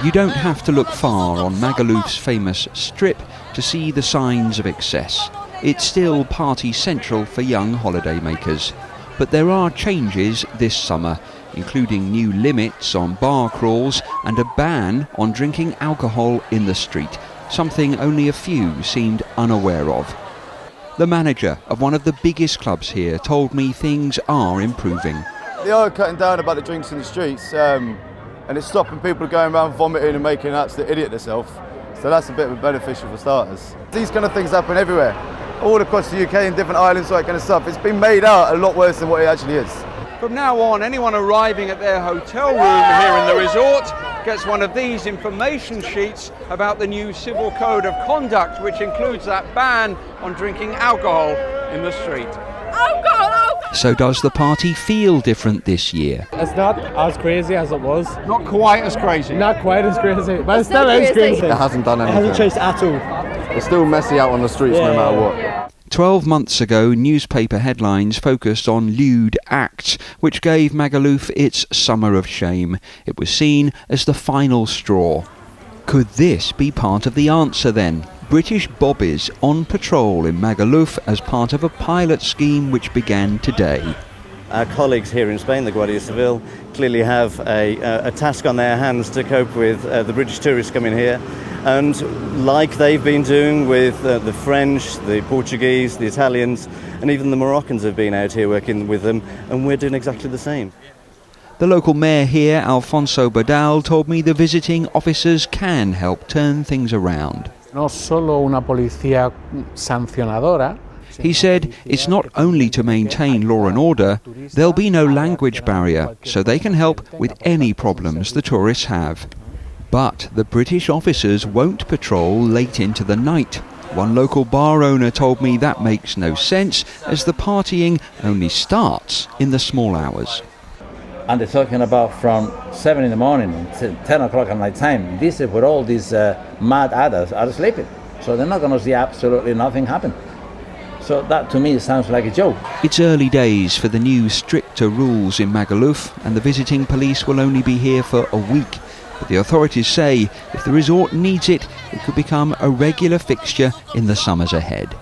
You don't have to look far on Magaluf's famous strip to see the signs of excess. It's still party central for young holidaymakers. But there are changes this summer, including new limits on bar crawls and a ban on drinking alcohol in the street, something only a few seemed unaware of. The manager of one of the biggest clubs here told me things are improving. They are cutting down about the drinks in the streets, and it's stopping people going around vomiting and making an absolute idiot of themselves. So that's a bit of a beneficial for starters. These kind of things happen everywhere, all across the UK and different islands, all that kind of stuff. It's been made out a lot worse than what it actually is. From now on, anyone arriving at their hotel room here in the resort gets one of these information sheets about the new Civil Code of Conduct, which includes that ban on drinking alcohol in the street. So does the party feel different this year? It's not as crazy as it was. Not quite as crazy. Not quite as crazy, but it still is crazy. It hasn't done anything. It hasn't changed at all. It's still messy out on the streets no matter what. 12 months ago, newspaper headlines focused on lewd acts, which gave Magaluf its summer of shame. It was seen as the final straw. Could this be part of the answer then? British bobbies on patrol in Magaluf as part of a pilot scheme which began today. Our colleagues here in Spain, the Guardia Civil, clearly have a task on their hands to cope with the British tourists coming here. And like they've been doing with the French, the Portuguese, the Italians, and even the Moroccans have been out here working with them, and we're doing exactly the same. The local mayor here, Alfonso Badal, told me the visiting officers can help turn things around. No solo una policía sancionadora. He said it's not only to maintain law and order, there'll be no language barrier, so they can help with any problems the tourists have. But the British officers won't patrol late into the night. One local bar owner told me that makes no sense, as the partying only starts in the small hours. And they're talking about from 7 in the morning to 10 o'clock at night time. This is where all these mad adders are sleeping. So they're not going to see absolutely nothing happen. So that to me sounds like a joke. It's early days for the new stricter rules in Magaluf, and the visiting police will only be here for a week. But the authorities say if the resort needs it, it could become a regular fixture in the summers ahead.